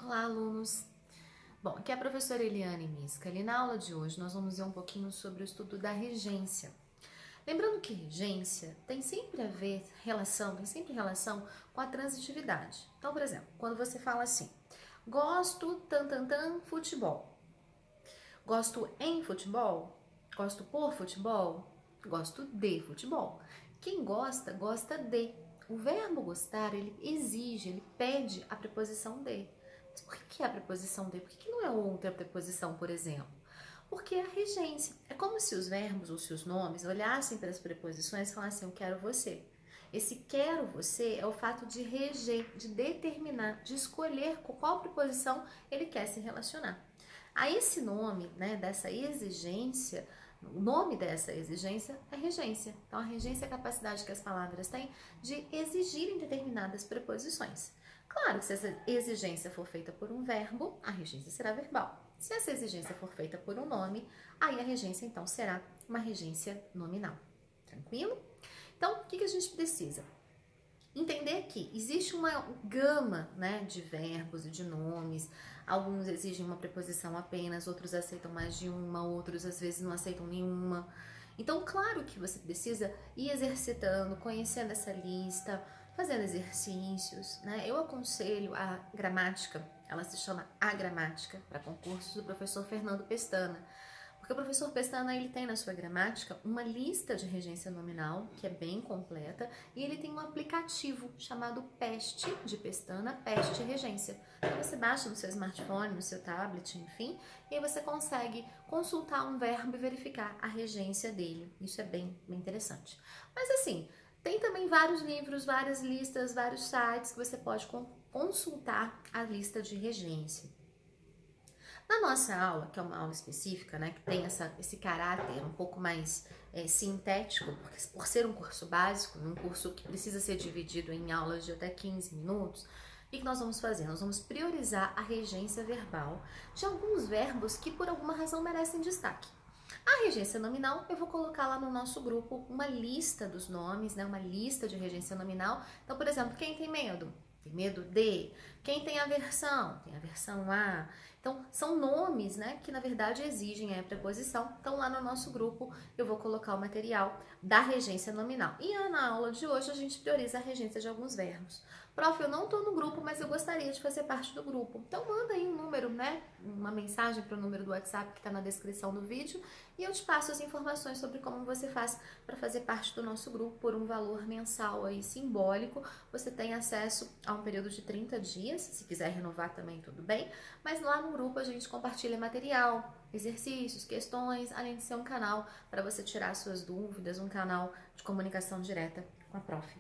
Olá, alunos! Bom, aqui é a professora Eliane Miscali e na aula de hoje nós vamos ver um pouquinho sobre o estudo da regência. Lembrando que regência tem sempre relação com a transitividade. Então, por exemplo, quando você fala assim, gosto futebol, gosto em futebol, gosto por futebol, gosto de futebol. Quem gosta, gosta de. O verbo gostar, ele exige, ele pede a preposição de. Mas por que é a preposição de? Por que não é outra preposição, por exemplo? Porque é a regência. É como se os verbos ou se os nomes olhassem para as preposições e falassem eu quero você. Esse quero você é o fato de reger, de determinar, de escolher com qual preposição ele quer se relacionar. A esse nome, né, dessa exigência, o nome dessa exigência é regência. Então, a regência é a capacidade que as palavras têm de exigirem determinadas preposições. Claro que se essa exigência for feita por um verbo, a regência será verbal. Se essa exigência for feita por um nome, aí a regência então será uma regência nominal. Tranquilo? Então, o que a gente precisa? Entender que existe uma gama, né, de verbos e de nomes. Alguns exigem uma preposição apenas, outros aceitam mais de uma, outros às vezes não aceitam nenhuma. Então, claro que você precisa ir exercitando, conhecendo essa lista, fazendo exercícios, né? Eu aconselho a gramática, ela se chama A Gramática, para concursos do professor Fernando Pestana. Porque o professor Pestana, ele tem na sua gramática uma lista de regência nominal, que é bem completa, e ele tem um aplicativo chamado PEST, de Pestana, PEST Regência. Então você baixa no seu smartphone, no seu tablet, enfim, e aí você consegue consultar um verbo e verificar a regência dele. Isso é bem interessante. Mas assim, tem também vários livros, várias listas, vários sites que você pode consultar a lista de regência. Na nossa aula, que é uma aula específica, né, que tem esse caráter um pouco mais sintético, porque por ser um curso básico, um curso que precisa ser dividido em aulas de até 15 minutos, o que nós vamos fazer? Nós vamos priorizar a regência verbal de alguns verbos que por alguma razão merecem destaque. A regência nominal, eu vou colocar lá no nosso grupo uma lista dos nomes, né, uma lista de regência nominal. Então, por exemplo, quem tem medo? Tem medo de. Quem tem aversão? Tem aversão a. Então, são nomes, né, que na verdade exigem a preposição. Então, lá no nosso grupo, eu vou colocar o material da regência nominal. E na aula de hoje, a gente prioriza a regência de alguns verbos. Prof, eu não estou no grupo, mas eu gostaria de fazer parte do grupo. Então, manda aí um número, né, uma mensagem para o número do WhatsApp que está na descrição do vídeo e eu te passo as informações sobre como você faz para fazer parte do nosso grupo por um valor mensal aí simbólico. Você tem acesso a um período de 30 dias, se quiser renovar também tudo bem, mas lá no grupo a gente compartilha material, exercícios, questões, além de ser um canal para você tirar suas dúvidas, um canal de comunicação direta com a prof.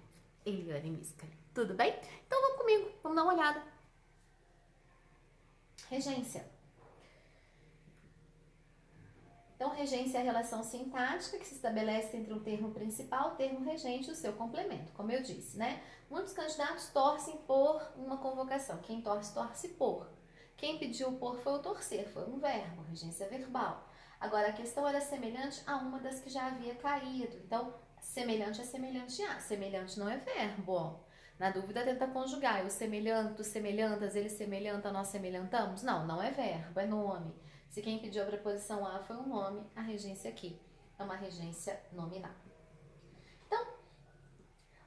Eliane Miscali. Tudo bem? Então vamos comigo, vamos dar uma olhada. Regência. Então, regência é a relação sintática que se estabelece entre um termo principal, o termo regente e o seu complemento, como eu disse, né? Muitos candidatos torcem por uma convocação. Quem torce, torce por. Quem pediu por foi o torcer, foi um verbo, regência verbal. Agora, a questão era semelhante a uma das que já havia caído. Então, semelhante é semelhante a. Semelhante não é verbo, ó. Na dúvida, tenta conjugar. O semelhante, os semelhantas, eles semelhanta, nós semelhantamos? Não, não é verbo, é nome. Se quem pediu a preposição a foi um nome, a regência aqui é uma regência nominal. Então,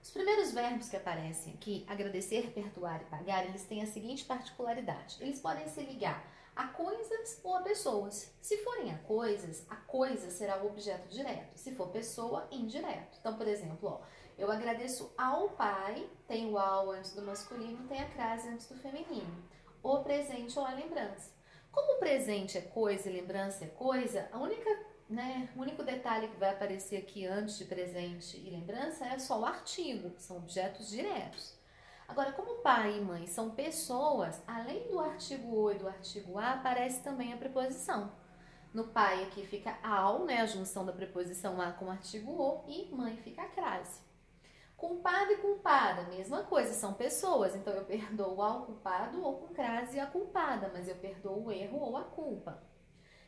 os primeiros verbos que aparecem aqui, agradecer, perdoar e pagar, eles têm a seguinte particularidade. Eles podem se ligar a coisas ou a pessoas. Se forem a coisa será o objeto direto. Se for pessoa, indireto. Então, por exemplo, ó, eu agradeço ao pai, tem o ao antes do masculino, tem a crase antes do feminino. O presente ou a lembrança. Como o presente é coisa e lembrança é coisa, o único detalhe que vai aparecer aqui antes de presente e lembrança é só o artigo, são objetos diretos. Agora, como pai e mãe são pessoas, além do artigo o e do artigo a, aparece também a preposição. No pai aqui fica ao, né, a junção da preposição a com o artigo o, e mãe fica a crase. Culpado e culpada, mesma coisa, são pessoas, então eu perdoo ao culpado ou com crase a culpada, mas eu perdoo o erro ou a culpa.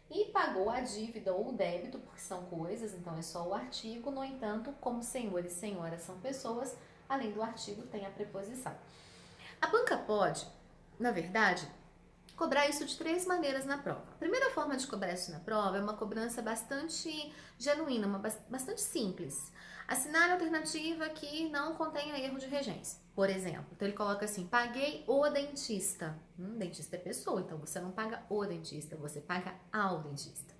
E pagou a dívida ou o débito, porque são coisas, então é só o artigo, no entanto, como senhor e senhora são pessoas, além do artigo tem a preposição. A banca pode, na verdade, cobrar isso de 3 maneiras na prova. A primeira forma de cobrar isso na prova é uma cobrança bastante genuína, bastante simples. Assinale a alternativa que não contenha erro de regência, por exemplo. Então ele coloca assim, paguei o dentista. Dentista é pessoa, então você não paga o dentista, você paga ao dentista.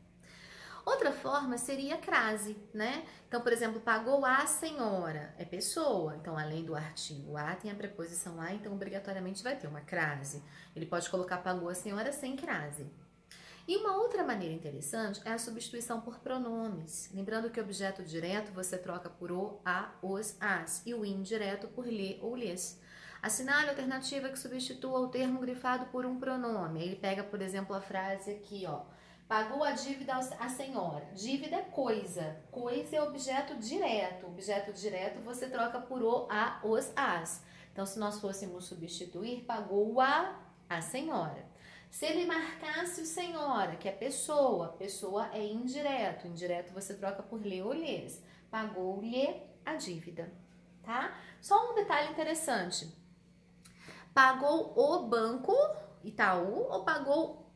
Outra forma seria a crase, né? Então, por exemplo, pagou a senhora, é pessoa. Então, além do artigo a, tem a preposição a, então obrigatoriamente vai ter uma crase. Ele pode colocar pagou a senhora sem crase. E uma outra maneira interessante é a substituição por pronomes. Lembrando que o objeto direto você troca por o, a, os, as e o indireto por lhe ou lhes. Assinale a alternativa que substitua o termo grifado por um pronome. Ele pega, por exemplo, a frase aqui, ó. Pagou a dívida à senhora. Dívida é coisa. Coisa é objeto direto. Objeto direto você troca por o, a, os, as. Então, se nós fôssemos substituir, pagou a senhora. Se ele marcasse o senhora, que é pessoa, pessoa é indireto. Indireto você troca por lhe ou lhes. Pagou-lhe a dívida, tá? Só um detalhe interessante. Pagou o banco Itaú ou pagou...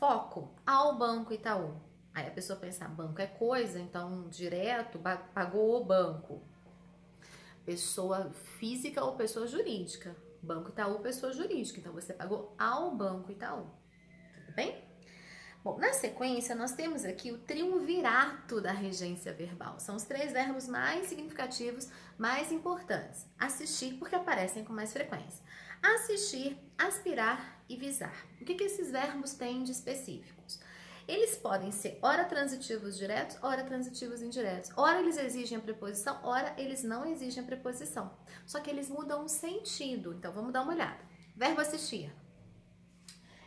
foco ao Banco Itaú. Aí a pessoa pensa, banco é coisa, então direto, pagou o banco. Pessoa física ou pessoa jurídica. Banco Itaú, pessoa jurídica. Então você pagou ao Banco Itaú. Tudo bem? Bom, na sequência nós temos aqui o triunvirato da regência verbal. São os 3 verbos mais significativos, mais importantes. Assistir, porque aparecem com mais frequência. Assistir, aspirar e visar. O que esses verbos têm de específicos? Eles podem ser ora transitivos diretos, ora transitivos indiretos. Ora eles exigem a preposição, ora eles não exigem a preposição. Só que eles mudam o sentido. Então vamos dar uma olhada. Verbo assistir.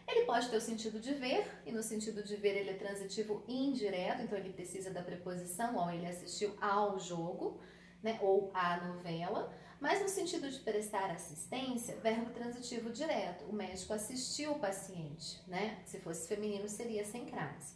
Ele pode ter o sentido de ver, e no sentido de ver ele é transitivo indireto, então ele precisa da preposição, ó, ele assistiu ao jogo, né, ou à novela. Mas no sentido de prestar assistência, verbo transitivo direto. O médico assistiu o paciente, né? Se fosse feminino, seria sem crase.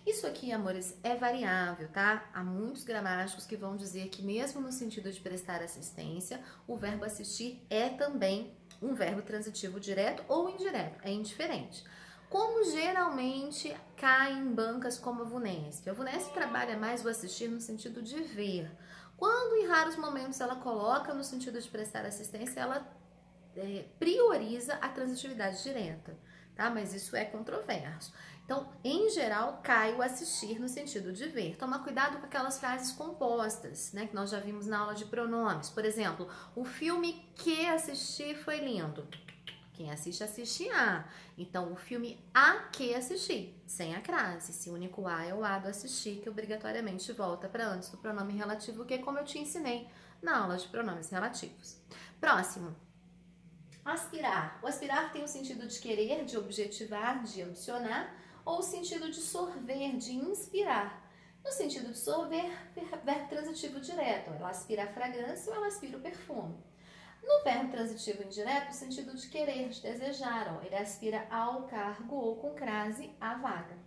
Isso aqui, amores, é variável, tá? Há muitos gramáticos que vão dizer que mesmo no sentido de prestar assistência, o verbo assistir é também um verbo transitivo direto ou indireto, é indiferente. Como geralmente cai em bancas como a VUNESP? A VUNESP trabalha mais o assistir no sentido de ver. Quando em raros momentos ela coloca no sentido de prestar assistência, ela prioriza a transitividade direta, tá? Mas isso é controverso. Então, em geral, cai o assistir no sentido de ver. Toma cuidado com aquelas frases compostas, né? Que nós já vimos na aula de pronomes. Por exemplo, o filme que assisti foi lindo. Quem assiste, assiste a. Então, o filme a que assisti, sem a crase. Se o único a é o a do assistir, que obrigatoriamente volta para antes do pronome relativo, que é como eu te ensinei na aula de pronomes relativos. Próximo. Aspirar. O aspirar tem o sentido de querer, de objetivar, de ambicionar, ou o sentido de sorver, de inspirar. No sentido de sorver, verbo transitivo direto. Ela aspira a fragrância ou ela aspira o perfume. No verbo transitivo indireto, o sentido de querer, de desejar, ó, ele aspira ao cargo ou com crase à vaga.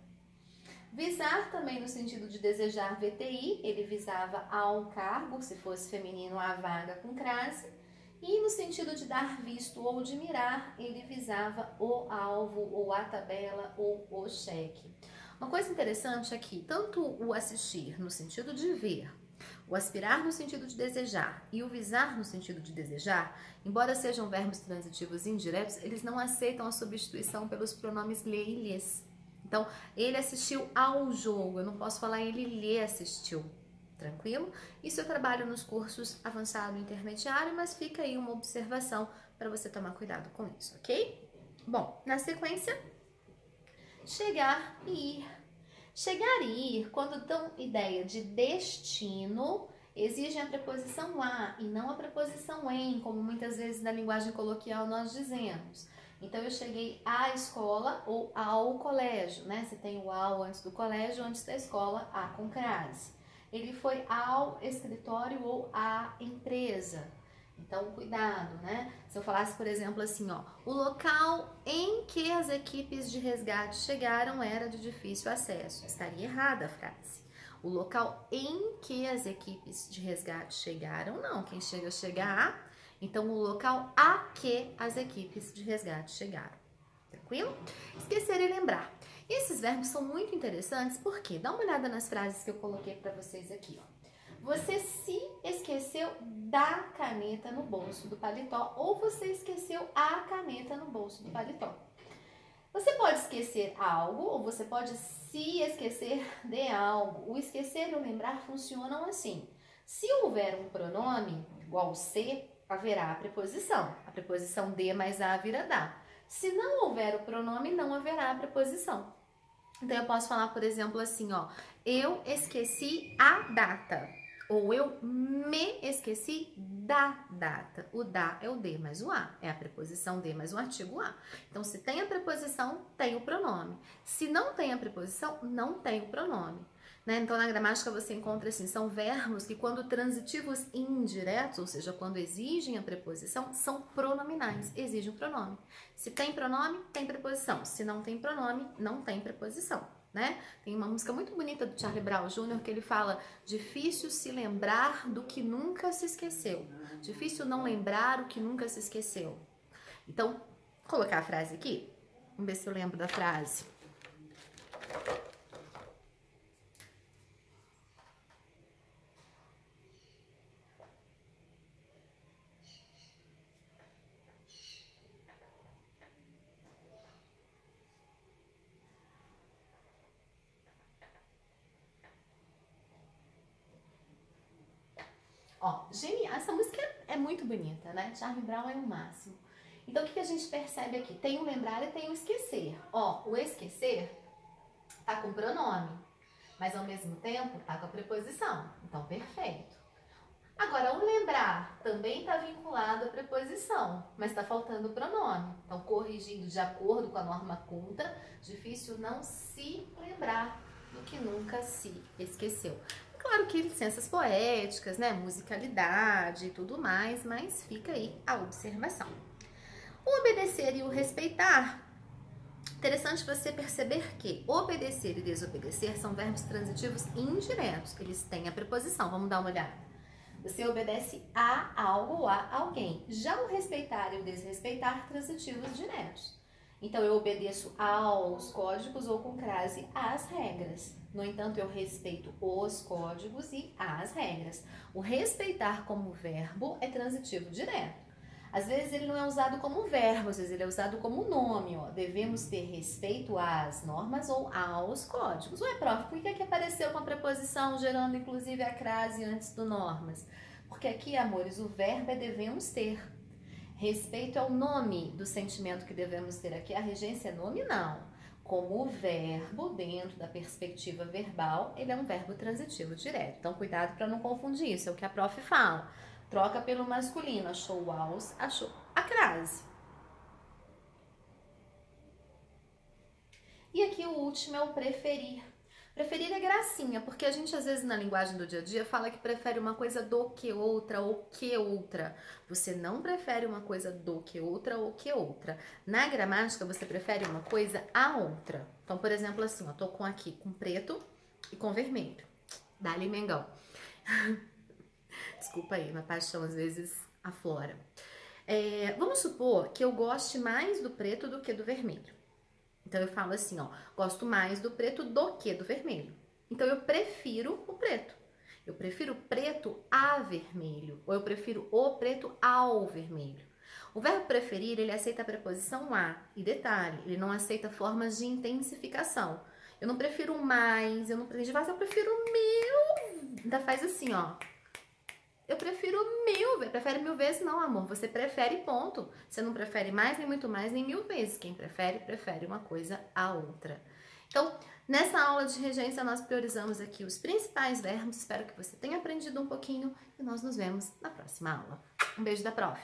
Visar também no sentido de desejar VTI, ele visava ao cargo, se fosse feminino, à vaga com crase. E no sentido de dar visto ou de mirar, ele visava o alvo, ou a tabela, ou o cheque. Uma coisa interessante aqui, tanto o assistir no sentido de ver, o aspirar no sentido de desejar e o visar no sentido de desejar, embora sejam verbos transitivos indiretos, eles não aceitam a substituição pelos pronomes lhe e lhes. Então, ele assistiu ao jogo, eu não posso falar ele lhe assistiu, tranquilo? Isso eu trabalho nos cursos avançado e intermediário, mas fica aí uma observação para você tomar cuidado com isso, ok? Bom, na sequência, chegar e ir. Chegar e ir, quando dão ideia de destino, exigem a preposição a e não a preposição em, como muitas vezes na linguagem coloquial nós dizemos. Então, eu cheguei à escola ou ao colégio, né? Você tem o ao antes do colégio, antes da escola, a com crase. Ele foi ao escritório ou à empresa. Então, cuidado, né? Se eu falasse, por exemplo, assim, ó, o local em que as equipes de resgate chegaram era de difícil acesso. Estaria errada a frase. O local em que as equipes de resgate chegaram, não. Quem chega a. Então, o local a que as equipes de resgate chegaram. tranquilo? Esquecer e lembrar. Esses verbos são muito interessantes porque dá uma olhada nas frases que eu coloquei para vocês aqui, ó. Você se esqueceu da caneta no bolso do paletó ou você esqueceu a caneta no bolso do paletó. Você pode esquecer algo ou você pode se esquecer de algo. O esquecer e o lembrar funcionam assim. Se houver um pronome igual se, haverá a preposição. A preposição de mais a vira da. Se não houver o pronome, não haverá a preposição. Então, eu posso falar, por exemplo, assim, ó. Eu esqueci a data. Ou eu me esqueci da data. O da é o de mais o a. É a preposição de mais o artigo a. Então, se tem a preposição, tem o pronome. Se não tem a preposição, não tem o pronome. Né? Então, na gramática você encontra assim, são verbos que quando transitivos indiretos, ou seja, quando exigem a preposição, são pronominais, exigem o pronome. Se tem pronome, tem preposição. Se não tem pronome, não tem preposição. Né? Tem uma música muito bonita do Charlie Brown Jr. que ele fala: difícil se lembrar do que nunca se esqueceu. Difícil não lembrar o que nunca se esqueceu. Então, vou colocar a frase aqui. Vamos ver se eu lembro da frase. Ó, genial, essa música é muito bonita, né? Charlie Brown é o máximo. Então, o que a gente percebe aqui? Tem o lembrar e tem o esquecer. Ó, o esquecer tá com pronome, mas ao mesmo tempo tá com a preposição. Então, perfeito. Agora, o lembrar também tá vinculado à preposição, mas tá faltando o pronome. Então, corrigindo de acordo com a norma culta, difícil não se lembrar do que nunca se esqueceu. Claro que licenças poéticas, né, musicalidade e tudo mais, mas fica aí a observação. O obedecer e o respeitar. Interessante você perceber que obedecer e desobedecer são verbos transitivos indiretos. Eles têm a preposição. Vamos dar uma olhada. Você obedece a algo ou a alguém. Já o respeitar e o desrespeitar, transitivos diretos. Então, eu obedeço aos códigos ou com crase às regras. No entanto, eu respeito os códigos e as regras. O respeitar como verbo é transitivo direto. Às vezes, ele não é usado como verbo, às vezes ele é usado como nome. Ó. Devemos ter respeito às normas ou aos códigos. Ué, prof, por que aqui apareceu com a preposição, gerando inclusive a crase antes do normas? Porque aqui, amores, o verbo é devemos ter. Respeito é o nome do sentimento que devemos ter aqui. A regência é nominal. Como o verbo, dentro da perspectiva verbal, ele é um verbo transitivo direto. Então, cuidado para não confundir isso. É o que a prof fala. Troca pelo masculino. Achou o aos, achou a crase. E aqui o último é o preferir. Preferir é gracinha, porque a gente às vezes na linguagem do dia a dia fala que prefere uma coisa do que outra ou que outra. Você não prefere uma coisa do que outra ou que outra. Na gramática você prefere uma coisa a outra. Então, por exemplo, assim, ó, tô com aqui com preto e com vermelho. Dá-lhe Mengão. Desculpa aí, minha paixão às vezes aflora. Vamos supor que eu goste mais do preto do que do vermelho. Então, eu falo assim, ó, gosto mais do preto do que do vermelho. Então, eu prefiro o preto. Eu prefiro preto a vermelho. Ou eu prefiro o preto ao vermelho. O verbo preferir, ele aceita a preposição a. E detalhe, ele não aceita formas de intensificação. Eu não prefiro mais, eu prefiro mil. Ainda faz assim, ó. Eu prefiro prefere 1000 vezes, não, amor. Você prefere, ponto. Você não prefere mais, nem muito mais, nem 1000 vezes. Quem prefere, prefere uma coisa a outra. Então, nessa aula de regência, nós priorizamos aqui os principais verbos. Espero que você tenha aprendido um pouquinho e nós nos vemos na próxima aula. Um beijo da prof.